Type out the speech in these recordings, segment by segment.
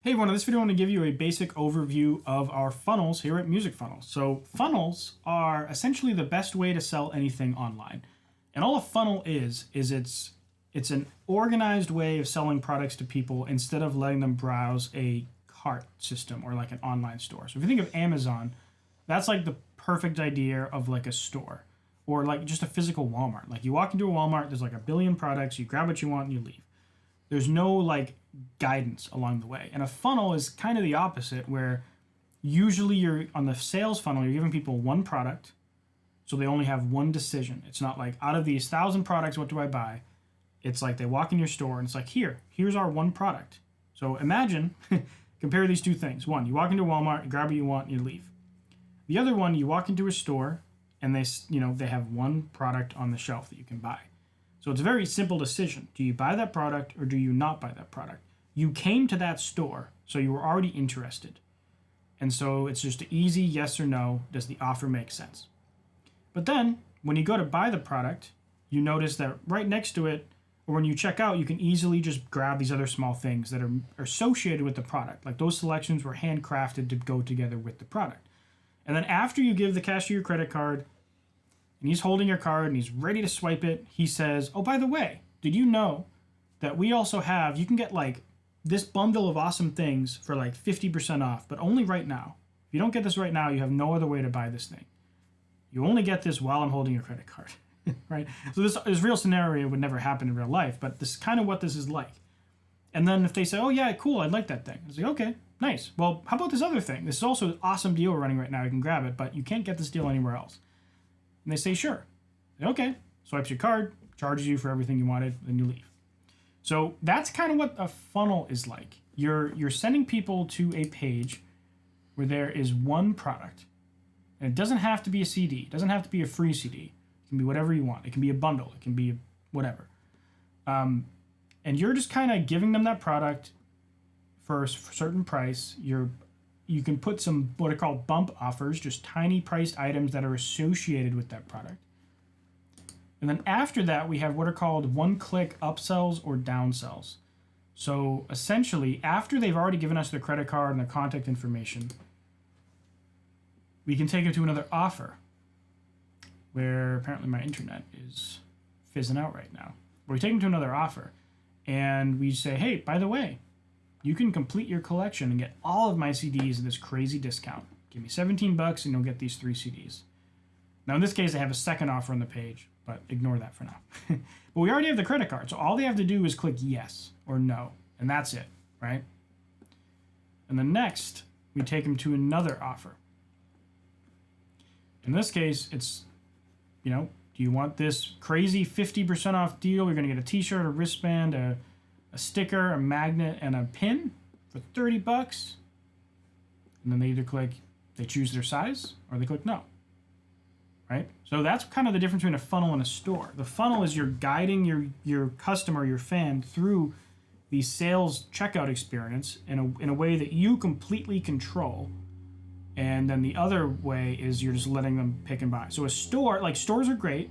Hey everyone, in this video I want to give you a basic overview of our funnels here at MusicFunnels. So funnels are essentially the best way to sell anything online. And all a funnel is it's an organized way of selling products to people instead of letting them browse a cart system or like an online store. So if you think of Amazon, that's like the perfect idea of like a store or like just a physical Walmart. Like you walk into a Walmart, there's like a billion products, you grab what you want and you leave. There's no like guidance along the way. And a funnel is kind of the opposite, where usually you're on the sales funnel, you're giving people one product, so they only have one decision. It's not like out of these 1,000 products, what do I buy? It's like they walk in your store and it's like, here's our one product. So imagine, compare these two things. One, you walk into Walmart, you grab what you want, and you leave. The other one, you walk into a store and they have one product on the shelf that you can buy. So it's a very simple decision. Do you buy that product or do you not buy that product? You came to that store, so you were already interested. And so it's just an easy yes or no. Does the offer make sense? But then when you go to buy the product, you notice that right next to it, or when you check out, you can easily just grab these other small things that are associated with the product. Like those selections were handcrafted to go together with the product. And then after you give the cashier your credit card, and he's holding your card and he's ready to swipe it, he says, oh, by the way, did you know that we also have, you can get like this bundle of awesome things for like 50% off, but only right now. If you don't get this right now, you have no other way to buy this thing. You only get this while I'm holding your credit card, right? So this real scenario would never happen in real life, but this is kind of what this is like. And then if they say, oh yeah, cool, I'd like that thing. I say, okay, nice. Well, how about this other thing? This is also an awesome deal running right now. You can grab it, but you can't get this deal anywhere else. And they say, sure. Okay. Swipes your card, charges you for everything you wanted, then you leave. So that's kind of what a funnel is like. You're sending people to a page where there is one product. And it doesn't have to be a CD. It doesn't have to be a free CD. It can be whatever you want. It can be a bundle. It can be whatever. And you're just kind of giving them that product for a certain price. You can put some what are called bump offers, just tiny priced items that are associated with that product. And then after that, we have what are called one-click upsells or downsells. So essentially, after they've already given us their credit card and their contact information, we can take it to another offer, where apparently my internet is fizzing out right now. But we take them to another offer, and we say, hey, by the way, you can complete your collection and get all of my CDs at this crazy discount. Give me $17 and you'll get these 3 CDs. Now in this case, I have a second offer on the page, but ignore that for now. But we already have the credit card, so all they have to do is click yes or no, and that's it, right? And then next, we take them to another offer. In this case, it's, do you want this crazy 50% off deal? You're going to get a t-shirt, a wristband, a sticker, a magnet, and a pin for $30. And then they either they choose their size, or they click no. Right? So that's kind of the difference between a funnel and a store. The funnel is you're guiding your customer, your fan, through the sales checkout experience in a way that you completely control. And then the other way is you're just letting them pick and buy. So a store, like stores are great,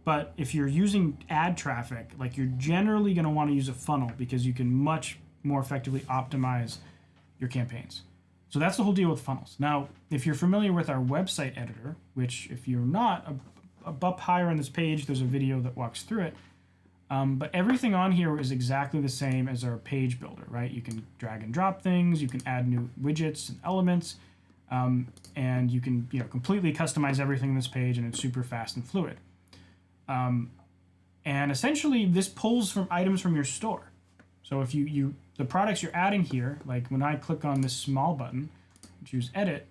but if you're using ad traffic, like you're generally going to want to use a funnel because you can much more effectively optimize your campaigns. So that's the whole deal with funnels. Now, if you're familiar with our website editor, which if you're not, up higher on this page, there's a video that walks through it. But everything on here is exactly the same as our page builder, right? You can drag and drop things, you can add new widgets and elements, and you can completely customize everything in this page, and it's super fast and fluid. And essentially this pulls from items from your store. So if the products you're adding here, like when I click on this small button, choose edit,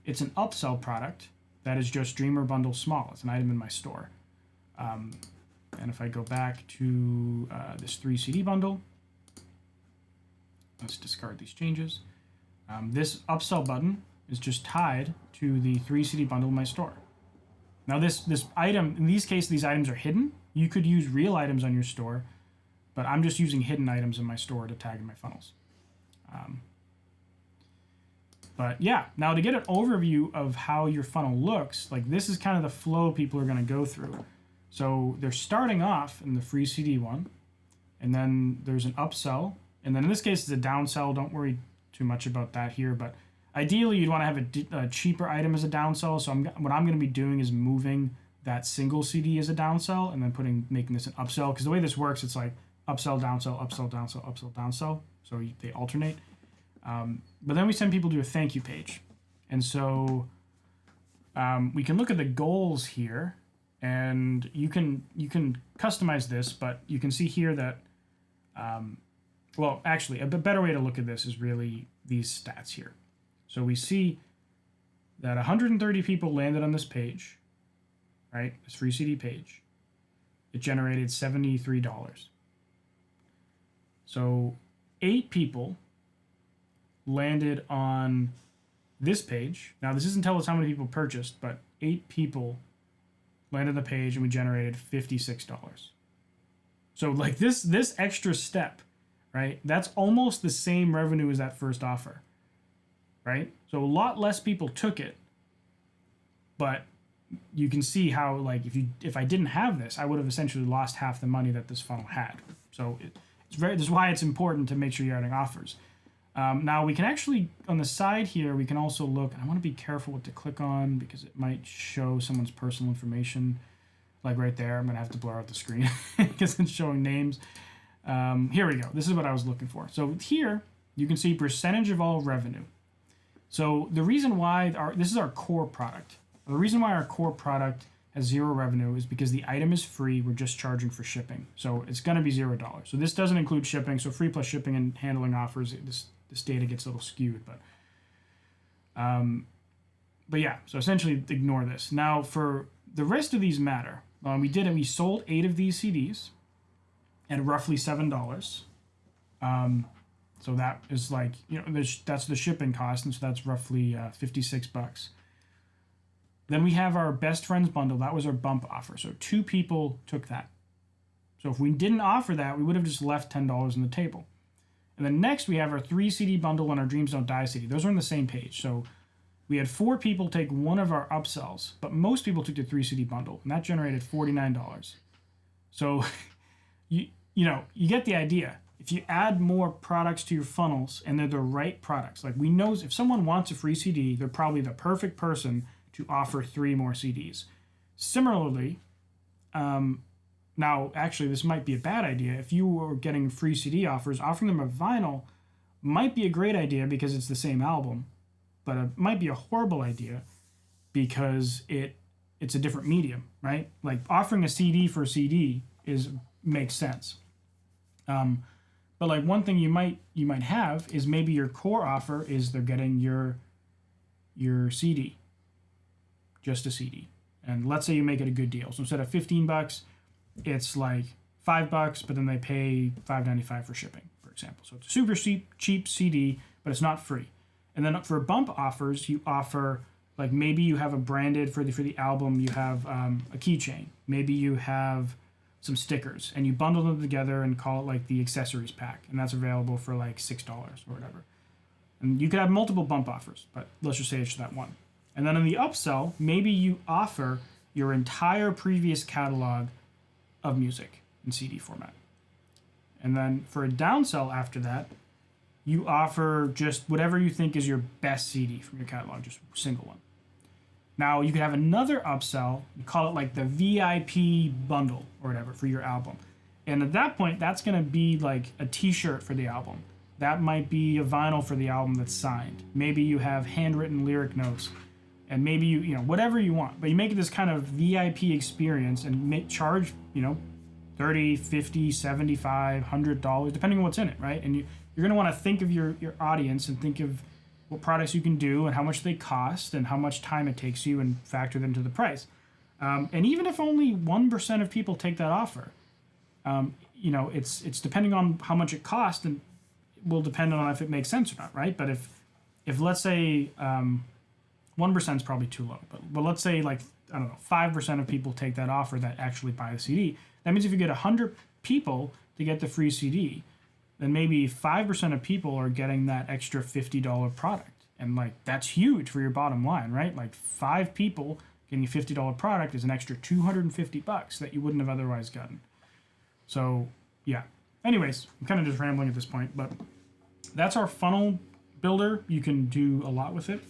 it's an upsell product that is just Dreamer Bundle Small. It's an item in my store. And if I go back to this 3 CD bundle, let's discard these changes. This upsell button is just tied to the 3 CD bundle in my store. Now this item, in these cases, these items are hidden. You could use real items on your store, but I'm just using hidden items in my store to tag in my funnels. But yeah, now to get an overview of how your funnel looks, like this is kind of the flow people are going to go through. So they're starting off in the free CD one, and then there's an upsell, And then in this case, it's a downsell. Don't worry too much about that here. But ideally, you'd want to have a cheaper item as a downsell. So what I'm going to be doing is moving that single CD as a downsell and then making this an upsell. Because the way this works, it's like upsell, downsell, upsell, downsell, upsell, downsell. So they alternate. But then we send people to a thank you page. And so we can look at the goals here, and you can customize this, but you can see here that, well, actually, a better way to look at this is really these stats here. So we see that 130 people landed on this page, right? This free CD page. It generated $73. So 8 people landed on this page. Now, this doesn't tell us how many people purchased, but 8 people landed on the page and we generated $56. So like this extra step, right? That's almost the same revenue as that first offer, right? So a lot less people took it, but you can see how, like, if I didn't have this, I would have essentially lost half the money that this funnel had. So this is why it's important to make sure you're adding offers. Now we can actually, on the side here, we can also look, and I want to be careful what to click on because it might show someone's personal information, like right there. I'm going to have to blur out the screen because it's showing names. Here we go. This is what I was looking for. So here you can see percentage of all revenue. So the reason why this is our core product. The reason why our core product has 0 revenue is because the item is free. We're just charging for shipping. So it's going to be $0. So this doesn't include shipping. So free plus shipping and handling offers, this data gets a little skewed. But yeah, so essentially ignore this. Now for the rest of these matter. We sold 8 of these CDs at roughly $7. So that is like, that's the shipping cost. And so that's roughly $56. Then we have our best friends bundle. That was our bump offer. So 2 people took that. So if we didn't offer that, we would have just left $10 on the table. And then next we have our 3 CD bundle and our Dreams Don't Die CD. Those are on the same page. So we had 4 people take one of our upsells, but most people took the 3 CD bundle, and that generated $49. So you get the idea. If you add more products to your funnels and they're the right products, like we know if someone wants a free CD, they're probably the perfect person to offer 3 more CDs. Similarly, now actually this might be a bad idea. If you were getting free CD offers, offering them a vinyl might be a great idea because it's the same album, but it might be a horrible idea because it's a different medium, right? Like offering a CD for a CD makes sense. But like one thing you might have is maybe your core offer is they're getting your CD, just a CD. And let's say you make it a good deal. So instead of $15, it's like $5, but then they pay $5.95 for shipping, for example. So it's a super cheap CD, but it's not free. And then for bump offers, you offer, like maybe you have a branded for the album, you have a keychain. Maybe you have some stickers, and you bundle them together and call it like the accessories pack, and that's available for like $6 or whatever. And you could have multiple bump offers, but let's just say it's that one. And then in the upsell, maybe you offer your entire previous catalog of music in CD format. And then for a downsell after that, you offer just whatever you think is your best CD from your catalog, just a single one. Now, you could have another upsell, you call it like the VIP bundle or whatever for your album. And at that point, that's going to be like a t-shirt for the album. That might be a vinyl for the album that's signed. Maybe you have handwritten lyric notes. And maybe you whatever you want. But you make it this kind of VIP experience and charge, $30, $50, $75, $100, depending on what's in it, right? And you're going to want to think of your audience and think of what products you can do and how much they cost and how much time it takes you and factor them to the price. And even if only 1% of people take that offer, it's depending on how much it costs and it will depend on if it makes sense or not, right? But if let's say 1% is probably too low, but let's say 5% of people take that offer that actually buy the CD. That means if you get 100 people to get the free CD, then maybe 5% of people are getting that extra $50 product. And that's huge for your bottom line, right? Like 5 people getting a $50 product is an extra $250 that you wouldn't have otherwise gotten. So yeah, anyways, I'm kind of just rambling at this point, but that's our funnel builder. You can do a lot with it.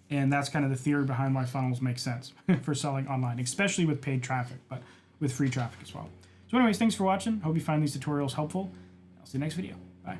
And that's kind of the theory behind why funnels make sense for selling online, especially with paid traffic, but with free traffic as well. So anyways, thanks for watching. Hope you find these tutorials helpful. I'll see you next video. Bye.